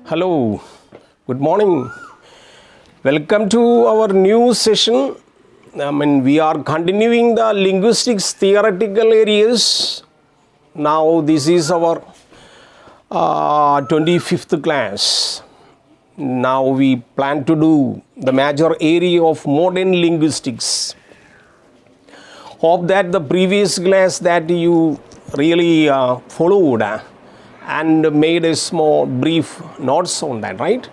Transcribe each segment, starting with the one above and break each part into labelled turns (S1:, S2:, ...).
S1: Hello, good morning. Welcome to our new session. We are continuing the linguistics theoretical areas. Now this is our 25th class. Now we plan to do the major area of modern linguistics. Hope that the previous class that you really followed and made a small brief notes on that, right?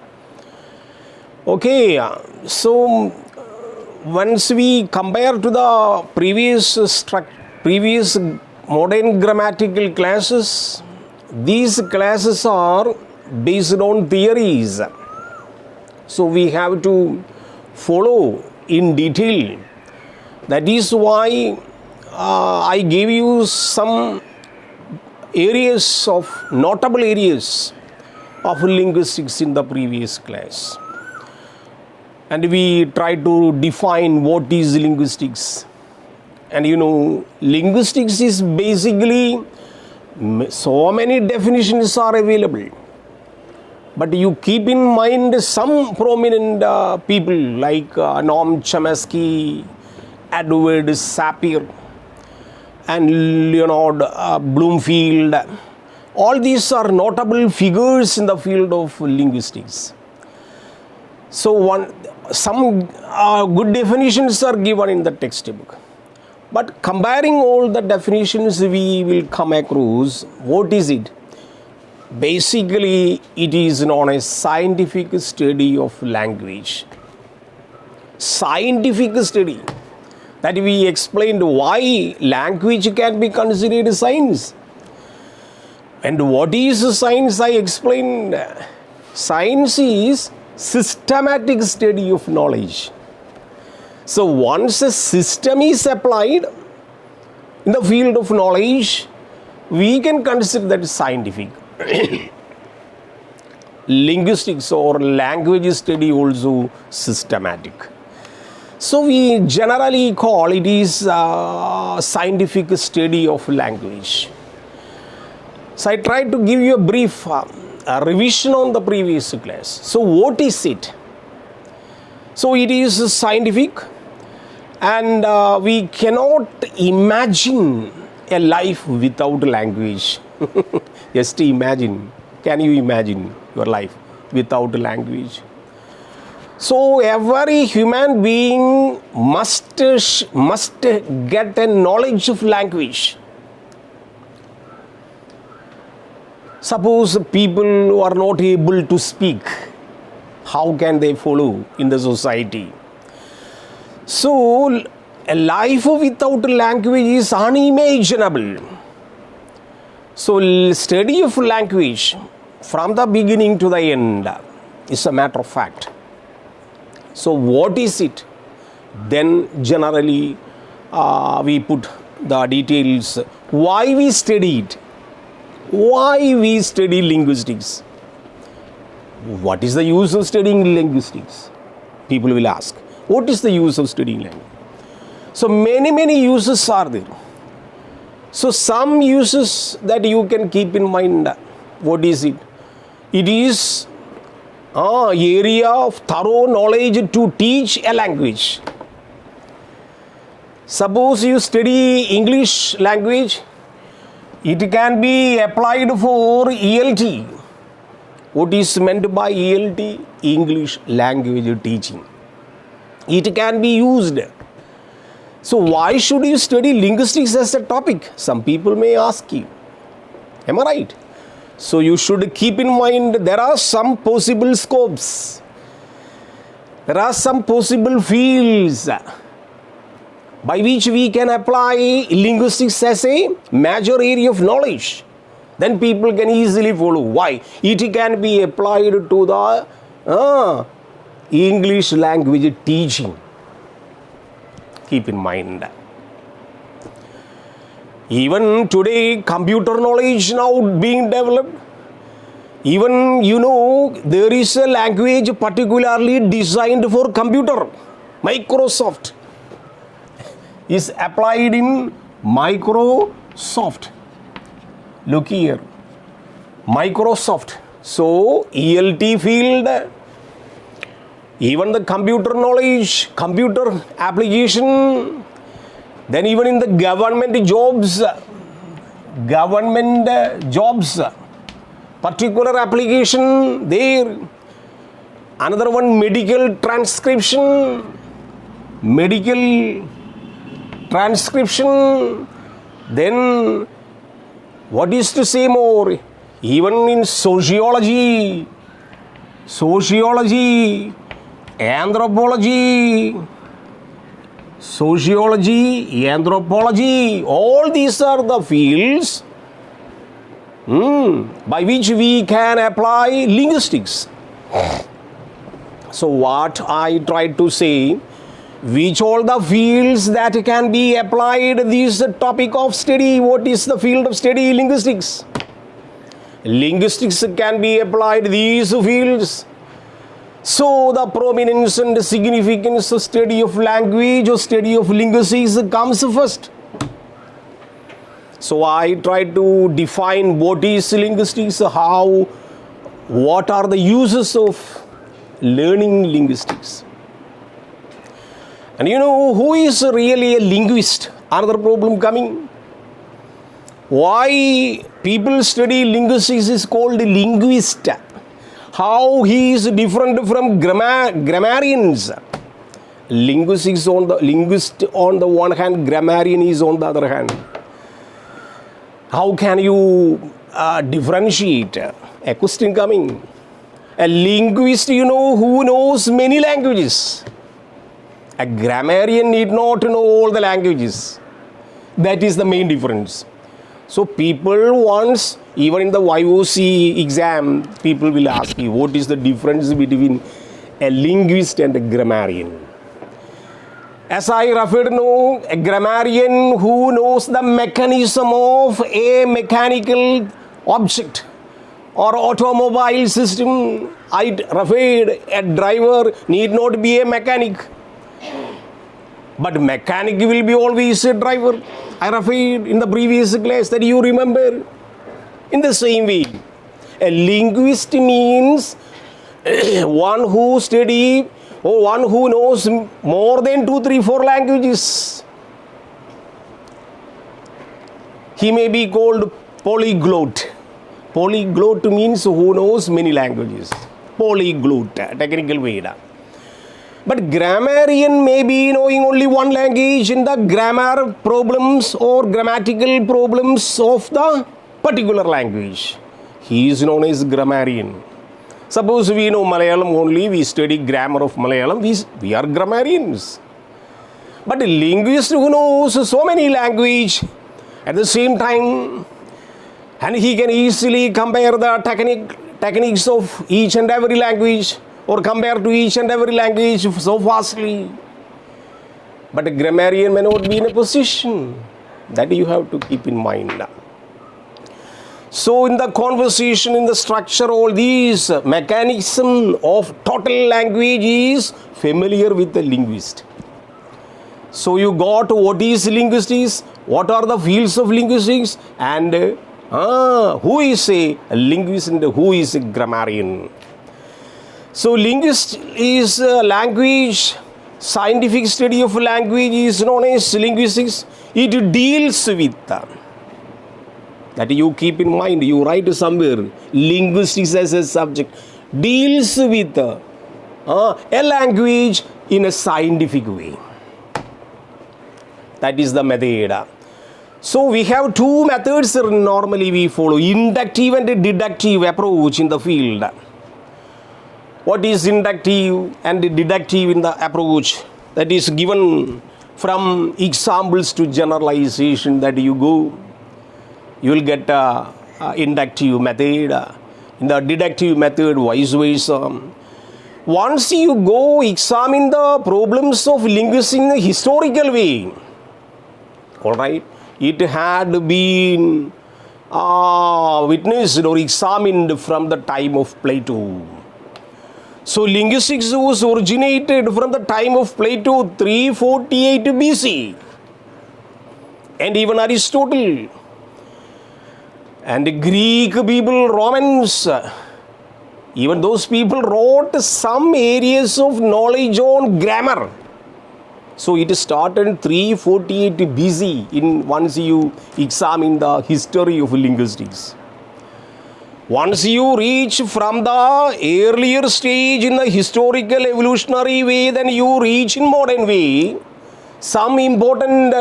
S1: Okay, so once we compare to the previous modern grammatical classes, these classes are based on theories. So we have to follow in detail. That is why I gave you some notable areas of linguistics in the previous class. And we try to define what is linguistics. And linguistics is basically, so many definitions are available. But you keep in mind some prominent people like Noam Chomsky, Edward Sapir, and Leonard Bloomfield. All these are notable figures in the field of linguistics. So some good definitions are given in the textbook. But comparing all the definitions, we will come across what is it? Basically, it is known as scientific study of language. Scientific study. That we explained why language can be considered science. And what is science? I explained. Science is systematic study of knowledge. So once a system is applied in the field of knowledge, we can consider that scientific. Linguistics or language study also systematic. So we generally call it is scientific study of language. So I tried to give you a brief revision on the previous class. So what is it? So it is scientific, and we cannot imagine a life without language. Just imagine. Can you imagine your life without language? So every human being must get a knowledge of language. Suppose people who are not able to speak, how can they follow in the society? So a life without language is unimaginable. So study of language from the beginning to the end is a matter of fact. So what is it? Then generally we put the details. Why we study it? Why we study linguistics? What is the use of studying linguistics? People will ask. What is the use of studying language? So many uses are there. So some uses that you can keep in mind. What is it? It is area of thorough knowledge to teach a language. Suppose you study English language, it can be applied for ELT. What is meant by ELT? English language teaching. It can be used. So why should you study linguistics as a topic? Some people may ask you. Am I right? So you should keep in mind there are some possible scopes. There are some possible fields by which we can apply linguistics as a major area of knowledge. Then people can easily follow. Why? It can be applied to the English language teaching. Keep in mind. Even today, computer knowledge now being developed. Even, there is a language particularly designed for computer. Microsoft is applied in Microsoft. Look here. Microsoft So ELT field, even the computer knowledge, computer application, then even in the government jobs, particular application there. Another one, medical transcription. Then what is to say more? Even in sociology, anthropology, all these are the fields by which we can apply linguistics. So what I tried to say, which all the fields that can be applied this topic of study, what is the field of study? Linguistics. Linguistics can be applied these fields. So the prominence and significance of study of language or study of linguistics comes first. So I try to define what is linguistics, what are the uses of learning linguistics. And who is really a linguist? Another problem coming. Why people study linguistics is called linguist? How he is different from grammarians? Linguist on the one hand, grammarian is on the other hand. How can you differentiate? A question coming. A linguist, who knows many languages. A grammarian need not know all the languages. That is the main difference. So people once, even in the YOC exam, people will ask you, what is the difference between a linguist and a grammarian? As I referred to, a grammarian who knows the mechanism of a mechanical object or automobile system. I referred, a driver need not be a mechanic. But mechanic will be always a driver. I referred in the previous class that you remember. In the same way, a linguist means one who study or one who knows more than 2, 3, 4 languages. He may be called polyglot. Polyglot means who knows many languages. Polyglot, technical way. But grammarian may be knowing only one language in the grammar problems or grammatical problems of the particular language. He is known as grammarian. Suppose we know Malayalam only, we study grammar of Malayalam, we are grammarians. But a linguist who knows so many languages at the same time, and he can easily compare the techniques of each and every language, or compare to each and every language so fastly. But a grammarian may not be in a position. That you have to keep in mind. So in the conversation, in the structure, all these mechanism of total language is familiar with the linguist. So you got what is linguistics, what are the fields of linguistics, and who is a linguist and who is a grammarian. So linguist is language, scientific study of language is known as linguistics. It deals with, that you keep in mind, you write somewhere, linguistics as a subject, deals with a language in a scientific way. That is the method. So we have two methods normally we follow, inductive and deductive approach in the field. What is inductive and deductive in the approach? That is given from examples to generalization that you go. You will get inductive method. In the deductive method, vice versa. Once you go examine the problems of linguistics in a historical way, all right, it had been witnessed or examined from the time of Plato. So linguistics was originated from the time of Plato, 348 BC, and even Aristotle, and Greek people, Romans, Even those people wrote some areas of knowledge on grammar. So it started 348 BC once you examine the history of linguistics. Once you reach from the earlier stage in the historical evolutionary way, then you reach in modern way. Some important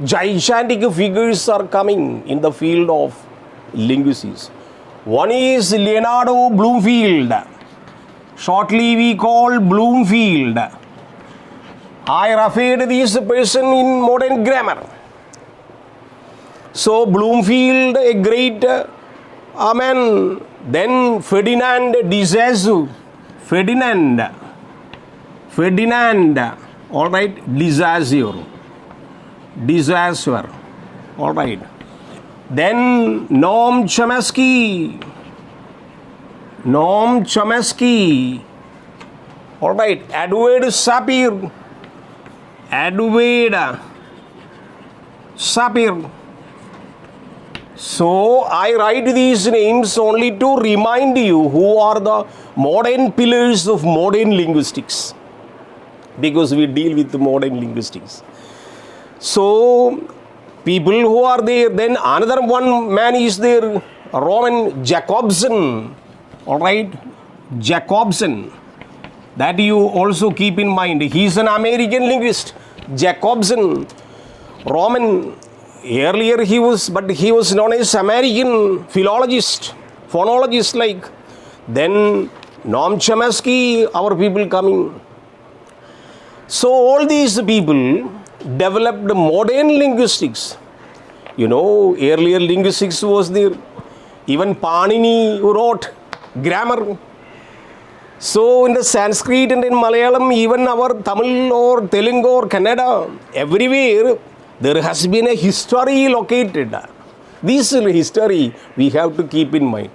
S1: gigantic figures are coming in the field of linguistics. One is Leonardo Bloomfield. Shortly we call Bloomfield. I referred this person in modern grammar. So Bloomfield, a great then Ferdinand de Saussure. Ferdinand, all right, de Saussure, all right. Then Noam Chomsky, all right. Edward Sapir. So I write these names only to remind you who are the modern pillars of modern linguistics, because we deal with modern linguistics. So people who are there, then another one man is there, Roman Jacobson, all right, Jacobson, that you also keep in mind. He is an American linguist, Jacobson, Roman. Earlier he was known as American philologist, phonologist like. Then Noam Chomsky, our people coming. So all these people developed modern linguistics. You know, earlier linguistics was there. Even Panini wrote grammar. So in the Sanskrit and in Malayalam, even our Tamil or Telugu or Kannada, everywhere there has been a history located. This history we have to keep in mind.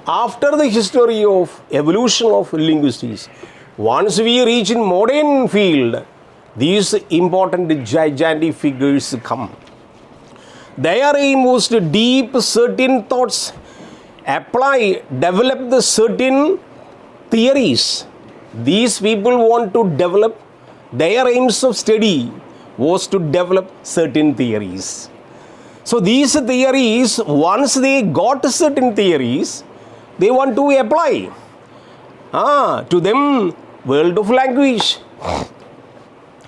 S1: After the history of evolution of linguistics, once we reach in modern field, these important gigantic figures come. Their aim was to deep certain thoughts, apply, develop the certain theories. These people want to develop, their aims of study was to develop certain theories. So these theories, once they got certain theories, they want to apply to them world of language.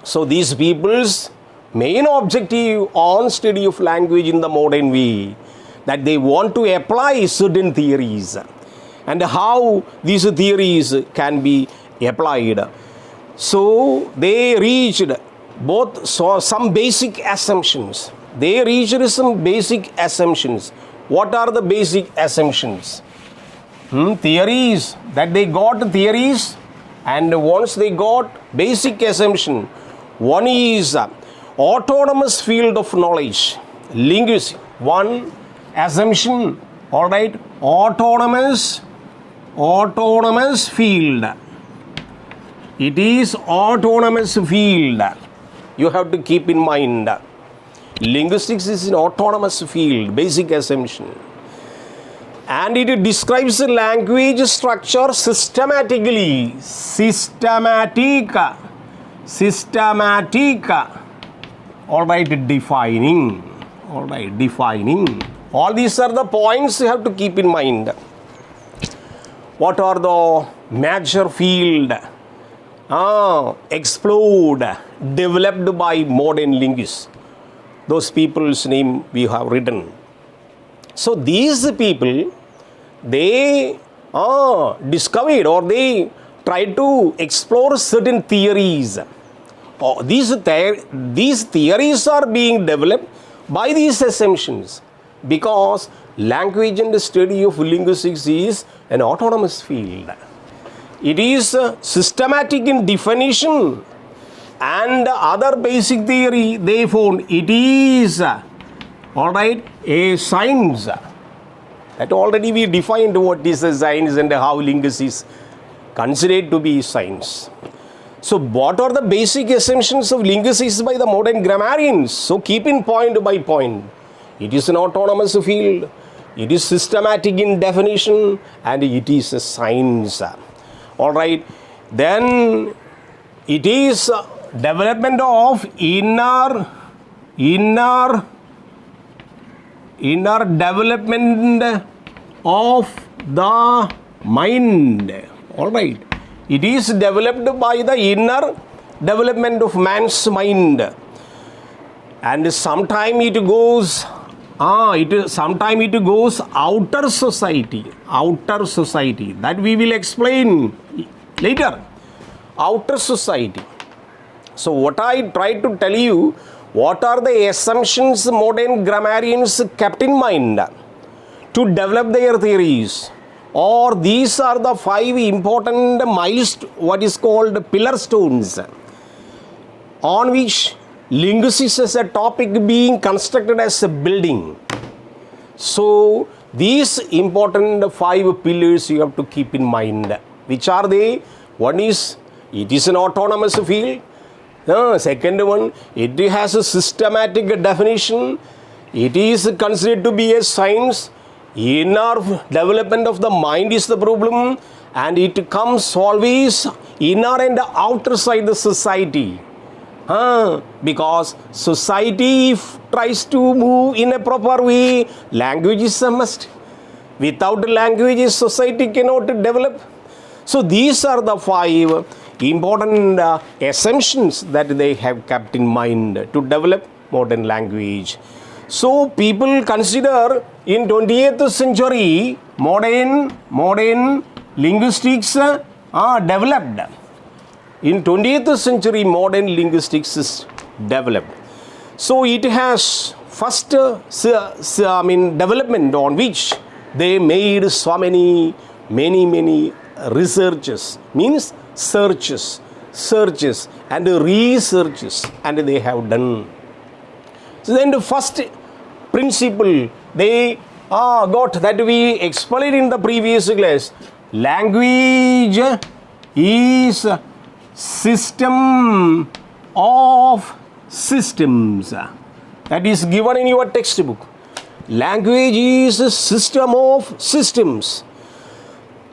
S1: So these people's main objective on study of language in the modern way, that they want to apply certain theories and how these theories can be applied. So they reached some basic assumptions. What are the basic assumptions? Theories, that they got theories, and once they got basic assumption, one is autonomous field of knowledge. Linguistics, one assumption, all right, autonomous field. It is autonomous field. You have to keep in mind. Linguistics is an autonomous field, basic assumption. And it describes the language structure systematic, all right, defining. All these are the points you have to keep in mind. What are the major field explored, developed by modern linguists? Those people's name we have written. So these people, they discovered or they tried to explore certain theories. These theories are being developed by these assumptions, because language and the study of linguistics is an autonomous field. It is systematic in definition and other basic theory they found. It is all right, a science. That already we defined what is a science and how linguistics is considered to be science. So what are the basic assumptions of linguistics by the modern grammarians? So keep in point by point. It is an autonomous field. it is systematic in definition, and it is a science. All right. Then it is development of inner development of the mind. All right. It is developed by the inner development of man's mind, and sometime it goes outer society that we will explain later. Outer society. So what I try to tell you, what are the assumptions modern grammarians kept in mind to develop their theories, or these are the 5 important what is called pillar stones on which linguistics as a topic being constructed as a building. So these important 5 pillars you have to keep in mind. Which are they? One is, it is an autonomous field. Second one, it has a systematic definition. It is considered to be a science. Inner development of the mind is the problem, and it comes always inner and outer side the society. Because society tries to move in a proper way, language is a must. Without language, society cannot develop. So these are the 5 important assumptions that they have kept in mind to develop modern language. So people consider in 20th century modern linguistics developed. In 20th century modern linguistics is developed. So it has first development on which they made so many researches, means searches and researches, and they have done. So then the first principle they got that we explained in the previous class. Language is system of systems. That is given in your textbook. Language is a system of systems,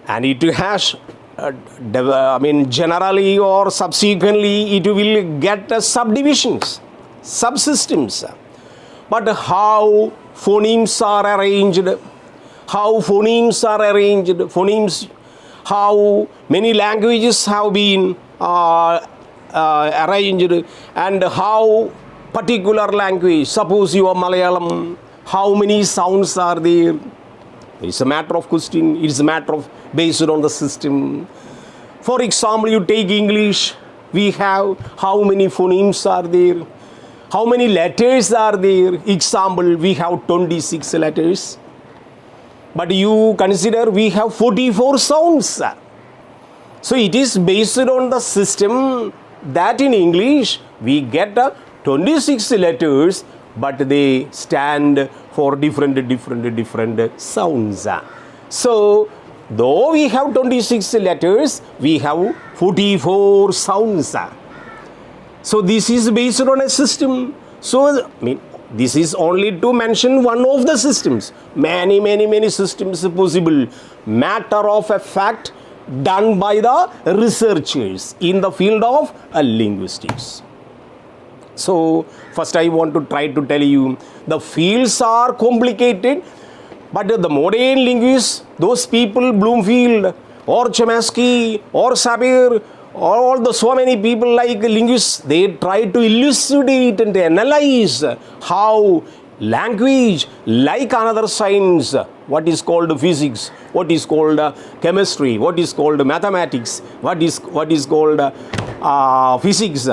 S1: and it has generally or subsequently it will get subdivisions, subsystems. But how phonemes are arranged, how many languages have been arranged, and how particular language, suppose you are Malayalam, how many sounds are there? It's a matter of question. It's a matter of based on the system. For example, you take English, we have how many phonemes are there? How many letters are there? Example, we have 26 letters. But you consider we have 44 sounds. So it is based on the system that in English we get 26 letters, but they stand for different sounds. So though we have 26 letters, we have 44 sounds. So this is based on a system. So this is only to mention one of the systems. Many systems possible. Matter of a fact done by the researchers in the field of linguistics. So first I want to try to tell you the fields are complicated, but the modern linguists, those people, Bloomfield or Chomsky or Sapir, all the so many people like linguists, they try to elucidate and analyze how language, like another science, what is called physics, what is called chemistry, what is called mathematics, what is called physics,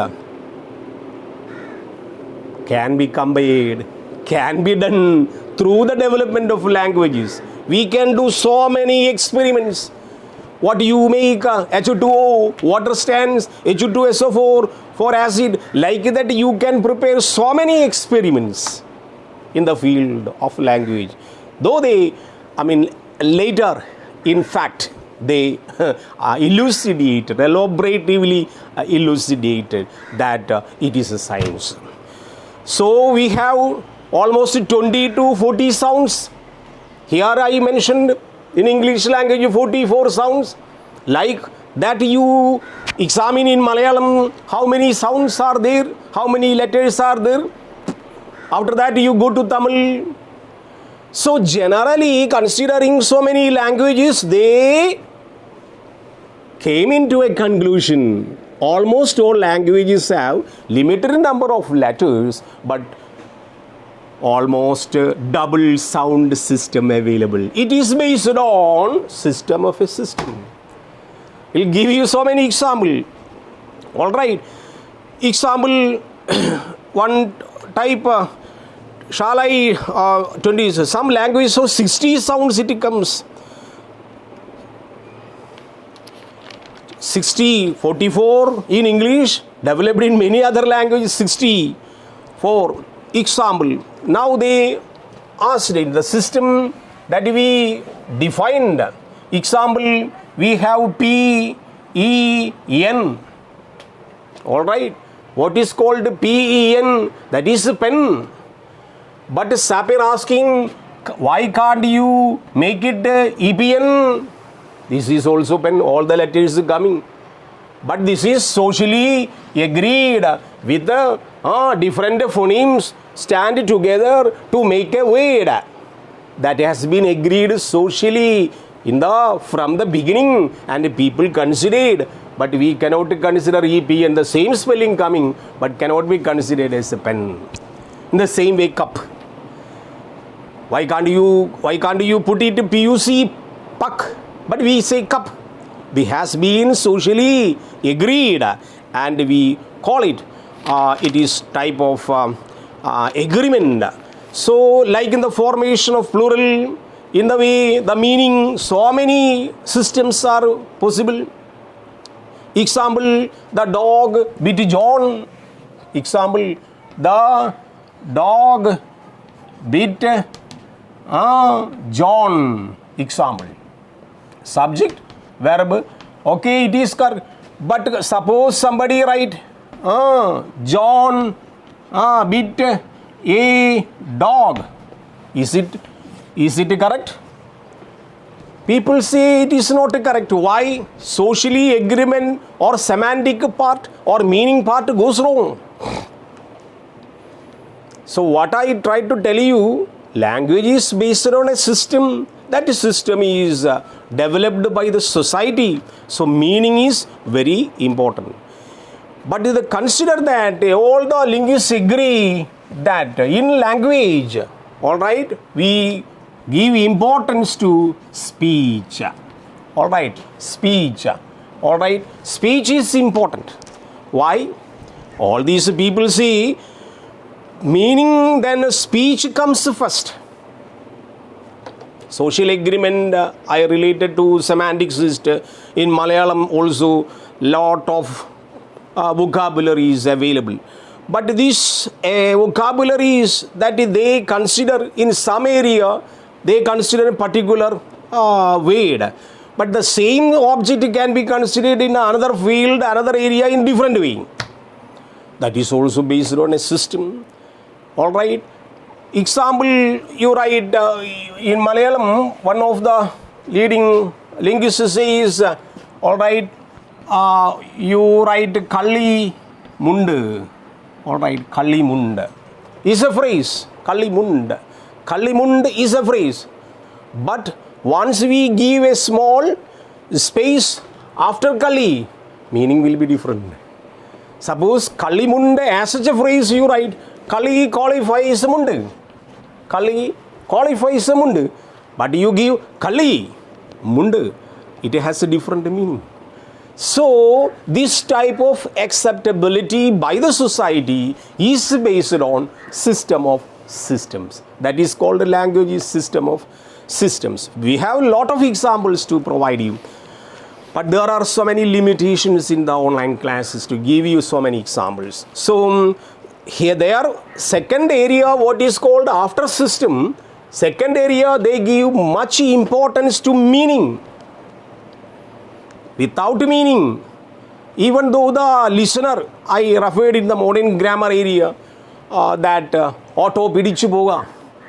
S1: can be combined, can be done through the development of languages. We can do so many experiments. What you make H2O, water stands, H2SO4 for acid, like that you can prepare so many experiments in the field of language. Though they, later, in fact, they elaboratively elucidated that it is a science. So we have almost 20 to 40 sounds Here I mentioned in English language 44 sounds. Like that you examine in Malayalam how many sounds are there, how many letters are there. After that you go to Tamil. So generally considering so many languages, they came into a conclusion. Almost all languages have limited number of letters, but almost double sound system available. It is based on system of a system. We'll give you so many example. All right. Example one type. Shall I 20? Some language so 60 sounds it comes. 60, 44 in English, developed in many other languages, 64. Example, now they asked in the system that we defined. Example, we have P, E, N. All right. What is called P, E, N? That is a pen. But Sapir asking, why can't you make it EPN? This is also pen, all the letters coming. But this is socially agreed with the different phonemes stand together to make a word. That has been agreed socially from the beginning, and people considered. But we cannot consider EPN, the same spelling coming, but cannot be considered as a pen. In the same way, cup. Why can't you put it PUC, puck? But we say cup. This has been socially agreed, and we call it. It is type of agreement. So, like in the formation of plural, in the way the meaning, so many systems are possible. Example, the dog bit John. Example, the dog bit John. Example. Subject, verb. Okay, it is correct. But suppose somebody write John bit a dog. Is it correct? People say it is not correct. Why? Socially agreement or semantic part or meaning part goes wrong. So what I tried to tell you, language is based on a system. That system is developed by the society. So meaning is very important. But consider that all the linguists agree that in language, all right, we give importance to speech. All right, speech. All right, speech is important. Why? All these people say meaning, then speech comes first. Social agreement, I related to semantics. In Malayalam also lot of vocabulary is available. But these vocabularies that they consider in some area, they consider a particular word. But the same object can be considered in another field, another area in different way. That is also based on a system. All right. Example, you write in Malayalam, one of the leading linguists says, all right, you write Kalli Mundu. All right, Kalli Mund is a phrase. Kalli Mund. Kalli Mund is a phrase. But once we give a small space after Kalli, meaning will be different. Suppose Kalli Mund as such a phrase you write, Kalli qualifies Mund. Kalli qualifies Mund. But you give Kalli Mund, it has a different meaning. So, this type of acceptability by the society is based on system of systems. That is called a language system of systems. We have a lot of examples to provide you. But there are so many limitations in the online classes to give you so many examples. So, here there, second area, what is called after system, second area, they give much importance to meaning. Without meaning, even though the listener, I referred in the modern grammar area that auto pidichu poga,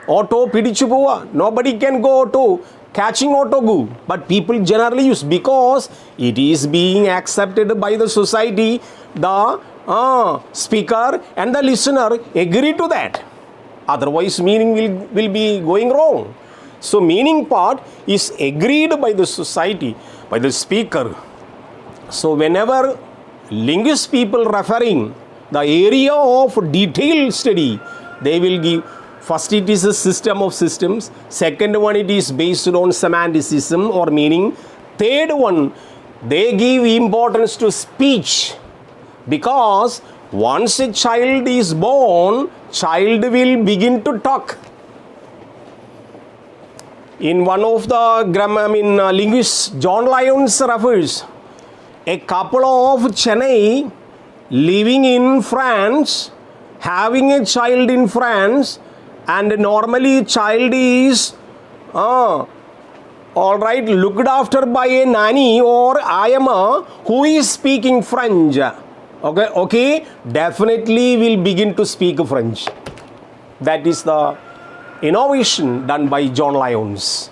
S1: Auto pidichu pova. Nobody can go auto. Catching auto go. But people generally use because it is being accepted by the society. The speaker and the listener agree to that. Otherwise meaning will be going wrong. So meaning part is agreed by the society, by the speaker. So whenever linguist people referring the area of detailed study, they will give, first it is a system of systems, second one it is based on semanticism or meaning, third one they give importance to speech, because once a child is born, child will begin to talk. In one of the linguists, John Lyons refers a couple of Chennai living in France, having a child in France, and normally child is all right looked after by a nanny or ayama who is speaking French. Okay, definitely will begin to speak French. That is the innovation done by John Lyons.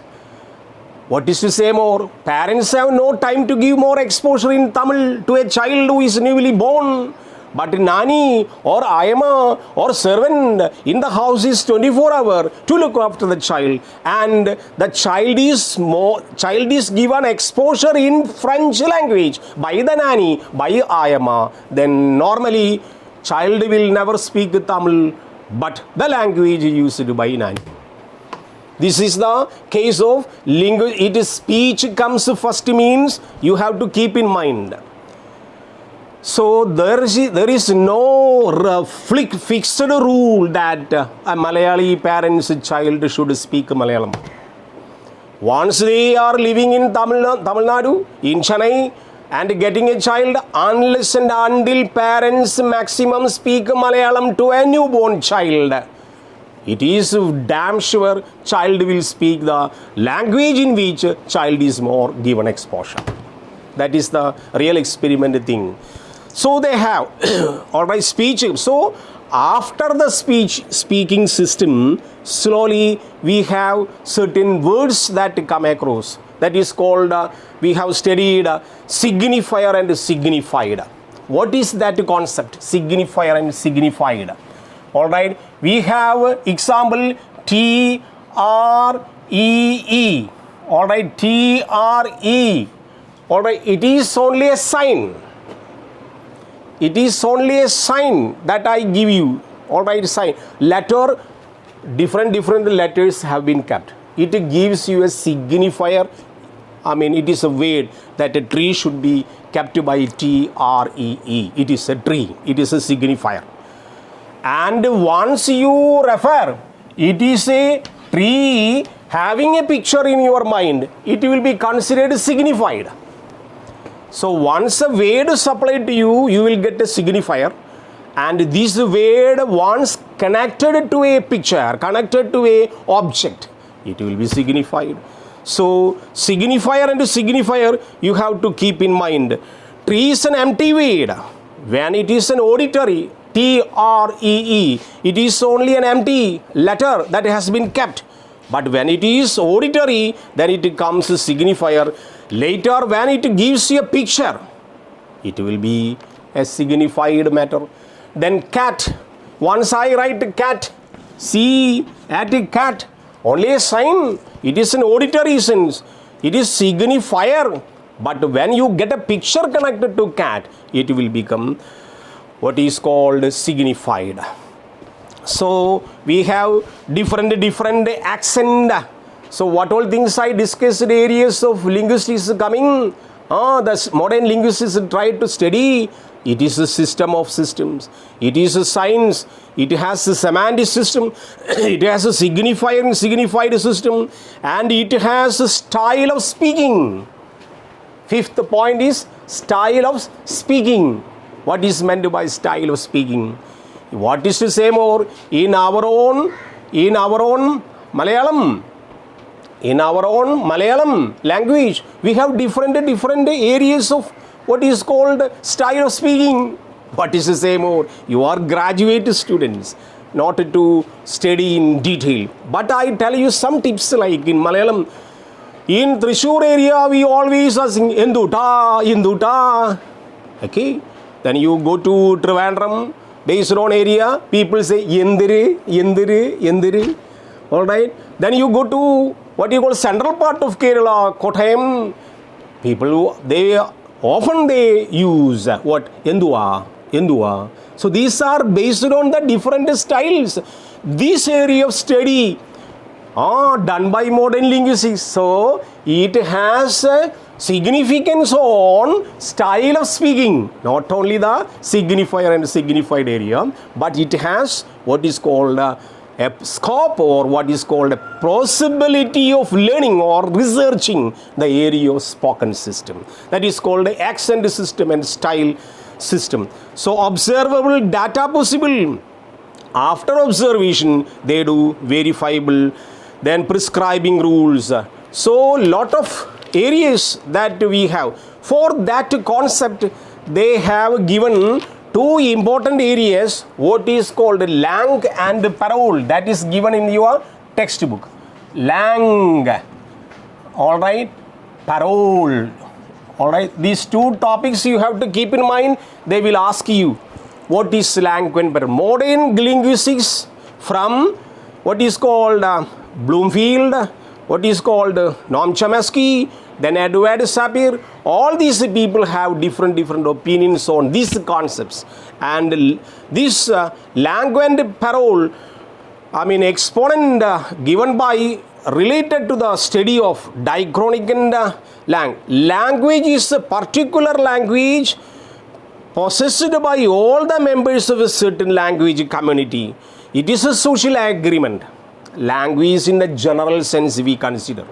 S1: What is to say more? Parents have no time to give more exposure in Tamil to a child who is newly born. But nani or ayama or servant in the house is 24 hours to look after the child, and the child is given exposure in French language by the nanny, by ayama. Then normally child will never speak Tamil, but the language used by nanny. This is the case of language. It is speech comes first means you have to keep in mind. So there is no fixed rule that a Malayali parent's child should speak Malayalam. Once they are living in Tamil Nadu, in Chennai, and getting a child, unless and until parents maximum speak Malayalam to a newborn child, it is damn sure child will speak the language in which child is more given exposure. That is the real experiment thing. So they have all right speech. So after the speaking system, slowly we have certain words that come across. That is called we have studied signifier and signified. What is that concept? Signifier and signified. All right, we have example TREE. All right, TRE. All right, it is only a sign. It is only a sign that I give you. All right, sign. Letter, different letters have been kept. It gives you a signifier. It is a word that a tree should be kept by TREE. It is a tree. It is a signifier. And once you refer, it is a tree having a picture in your mind, it will be considered signified. So once a word is applied to you, you will get a signifier, and this word once connected to a picture, connected to a object, it will be signified. So signifier and signifier you have to keep in mind. Tree is an empty word. When it is an auditory, TREE, it is only an empty letter that has been kept. But when it is auditory, then it becomes a signifier. Later, when it gives you a picture, it will be a signified matter. Then cat. Once I write cat, see at a cat, only a sign. It is an auditory sense. It is signifier. But when you get a picture connected to cat, it will become what is called signified. So we have different accent. So what all things I discussed, areas of linguistics coming, the modern linguists try to study. It is a system of systems. It is a science. It has a semantic system. It has a signifier and signified system, and it has a style of speaking. Fifth point is style of speaking. What is meant by style of speaking? What is to say more? In our own Malayalam. In our own Malayalam language, we have different areas of what is called style of speaking. What is to say more? You are graduate students. not to study in detail. But I tell you some tips like in Malayalam. In Thrissur area, we always sing Enduta, Enduta. Okay. Then you go to Trivandrum, based on area, people say Yendiri, Yendiri, Yendiri. Alright. Then you go to what you call central part of Kerala, Kottayam. People, they often use what? Endua, Endua. So these are based on the different styles. This area of study done by modern linguistics. So it has significance on style of speaking, not only the signifier and signified area, but it has what is called a scope or what is called a possibility of learning or researching the area of spoken system. That is called the accent system and style system. So observable data possible. After observation, they do verifiable, then prescribing rules. So lot of areas that we have. For that concept, they have given two important areas, what is called lang and parole. That is given in your textbook. Lang, all right, parole, all right. These two topics you have to keep in mind. They will ask you, what is lang and parole? Modern linguistics from what is called Bloomfield, what is called Noam Chomsky, then Edward Sapir. All these people have different opinions on these concepts. And this lang and parole, I mean exponent given by related to the study of diachronic and language is a particular language possessed by all the members of a certain language community. It is a social agreement. Language in the general sense we consider.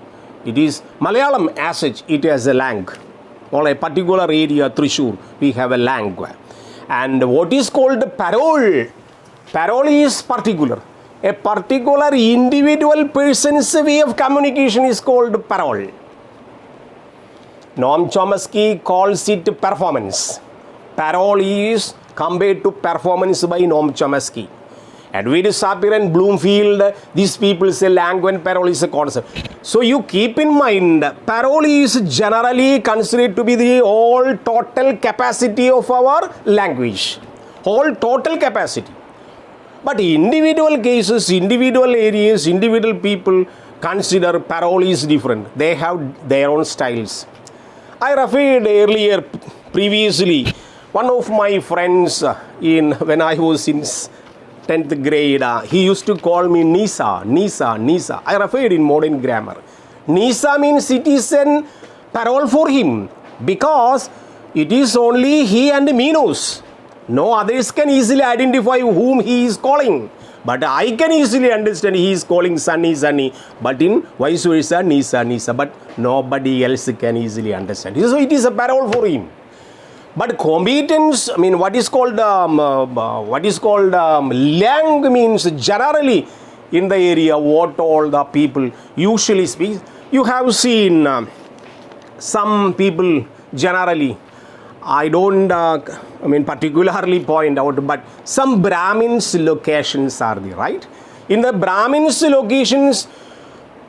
S1: It is Malayalam as such, it has a lang. On a particular area, Thrissur, we have a lang. And what is called parole? Parole is particular. A particular individual person's way of communication is called parole. Noam Chomsky calls it performance. Parole is compared to performance by Noam Chomsky. Edward Sapir and Bloomfield, these people say lang and parole is a concept. So you keep in mind, parole is generally considered to be the whole total capacity of our language. Whole total capacity. But individual cases, individual areas, individual people consider parole is different. They have their own styles. I referred earlier, previously, one of my friends when I was in 10th grade, he used to call me Nisa, Nisa, Nisa. I referred in modern grammar. Nisa means it is an parole for him because it is only he and me knows. No others can easily identify whom he is calling. But I can easily understand he is calling Sunny, Sunny. But in vice versa, Nisa, Nisa. But nobody else can easily understand. So it is a parole for him. But competence, I mean, what is called lang means generally in the area what all the people usually speak. You have seen some people generally, I don't, particularly point out, but some Brahmins locations are there, right? In the Brahmins locations,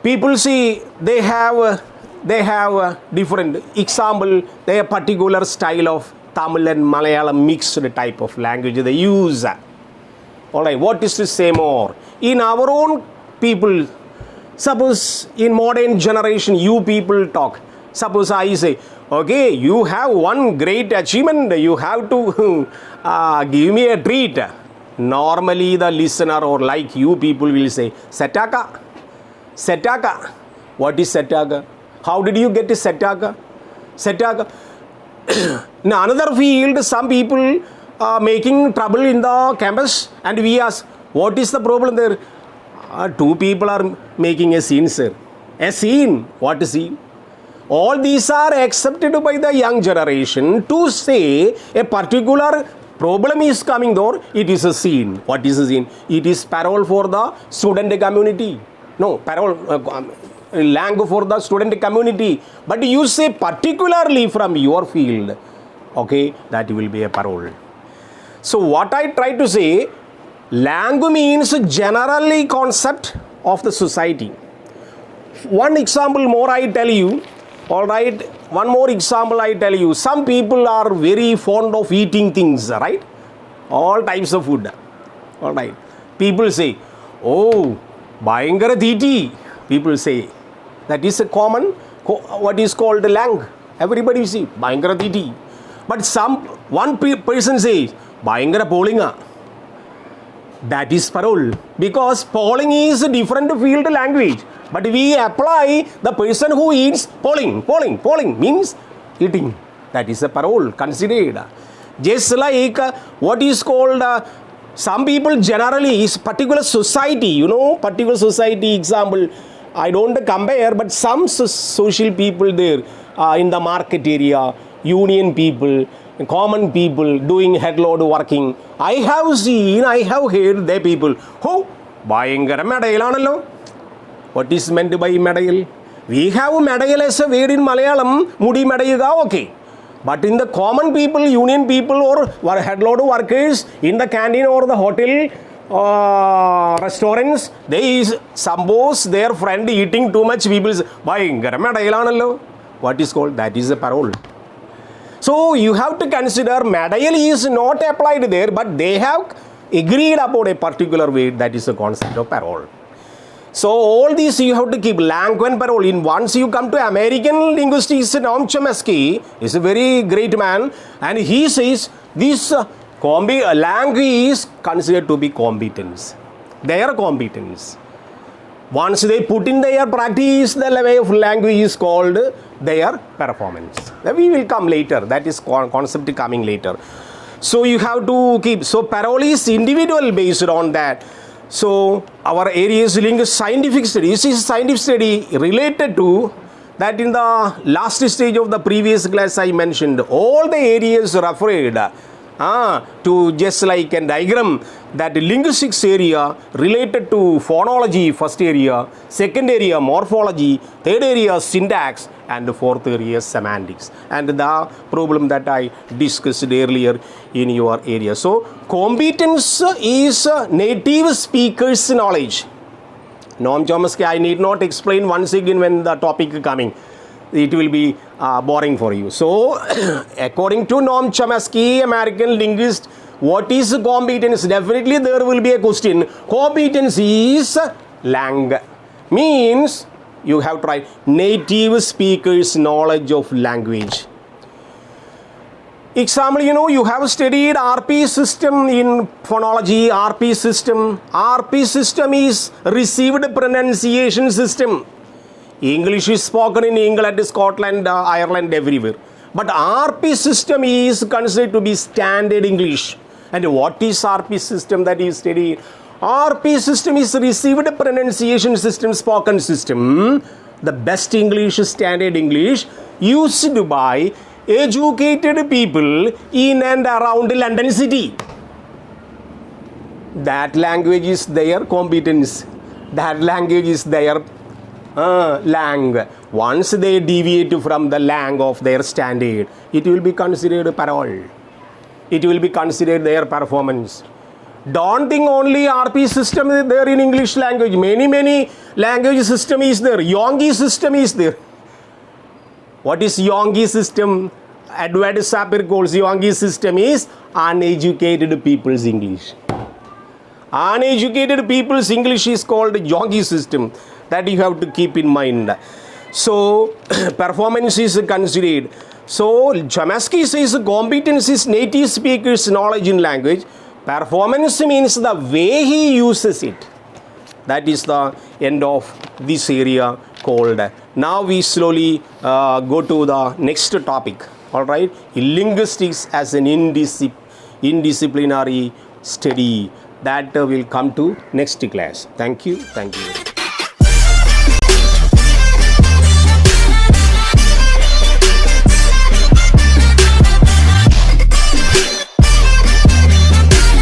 S1: people see they have different example, they have particular style of Tamil and Malayalam mixed type of language they use. Alright, what is to say more? In our own people, suppose in modern generation you people talk. Suppose I say, okay, you have one great achievement, you have to give me a treat. Normally the listener or like you people will say, Sataka. Sataka. What is Sataka? How did you get to Sataka? Sataka. In another field, some people are making trouble in the campus and we ask, what is the problem there? Two people are making a scene, sir. A scene? What is scene? All these are accepted by the young generation to say a particular problem is coming there, it is a scene. What is a scene? It is parole for the student community. No, parole, lang for the student community. But you say particularly from your field, okay, that will be a parole. So what I try to say, Language means generally concept of the society. One example more I tell you. All right, one more example I tell you. Some people are very fond of eating things, right? All types of food. All right. People say, oh, bhayangara theeti. People say, that is a common, what is called lang. Everybody say, bhayangara theeti. But one person says, bhayangara polinga. That is parole. Because polling is a different field language. But we apply the person who eats polling. Polling means eating. That is a parole considered. Just like what is called, some people generally is particular society, particular society example. I don't compare, but some social people there in the market area, union people, common people doing headload working. I have seen, I have heard the people who bhayangara medayil. What is meant by medayil? We have medayil as a word in Malayalam, mudi medayuga, okay. But in the common people, union people or headload workers in the canteen or the hotel, restaurants, they suppose their friend eating too much, people say, bhayangara medayil. What is called? That is a parole. So you have to consider medayil is not applied there, but they have agreed about a particular way. That is the concept of parole. So all these you have to keep language and parole. In once you come to American linguistics, Noam Chomsky is a very great man, and he says this language is considered to be competence. Their competence. Once they put in their practice, the way of language is called their performance. We will come later. That is concept coming later. So you have to keep. So parole is individual based on that. So our area is scientific study. This is scientific study related to that. In the last stage of the previous class I mentioned all the areas referred to just like a diagram, that linguistics area related to phonology, first area, second area morphology, third area syntax, and fourth area semantics, and the problem that I discussed earlier in your area. So competence is native speakers knowledge. Noam Chomsky, I need not explain once again when the topic coming. It will be boring for you. So, according to Noam Chomsky, American linguist, what is competence? Definitely there will be a question. Competence is lang. Means you have tried native speakers' knowledge of language. Example, you have studied RP system in phonology, RP system. RP system is received pronunciation system. English is spoken in England, Scotland, Ireland, everywhere. But RP system is considered to be standard English. And what is RP system that you study? RP system is received pronunciation system, spoken system. The best English, standard English, used by educated people in and around London city. That language is their competence. That language is their lang. Once they deviate from the lang of their standard, it will be considered parole. It will be considered their performance. Don't think only RP system is there in English language. Many language system is there. Yongi system is there. What is Yongi system? Edward Sapir calls Yongi system is uneducated people's English. Uneducated people's English is called Yongi system. That you have to keep in mind. So, performance is considered. So, Chomsky says competence is native speakers' knowledge in language. Performance means the way he uses it. That is the end of this area called. Now we slowly go to the next topic. All right, linguistics as an indisciplinary study, that will come to next class. Thank you.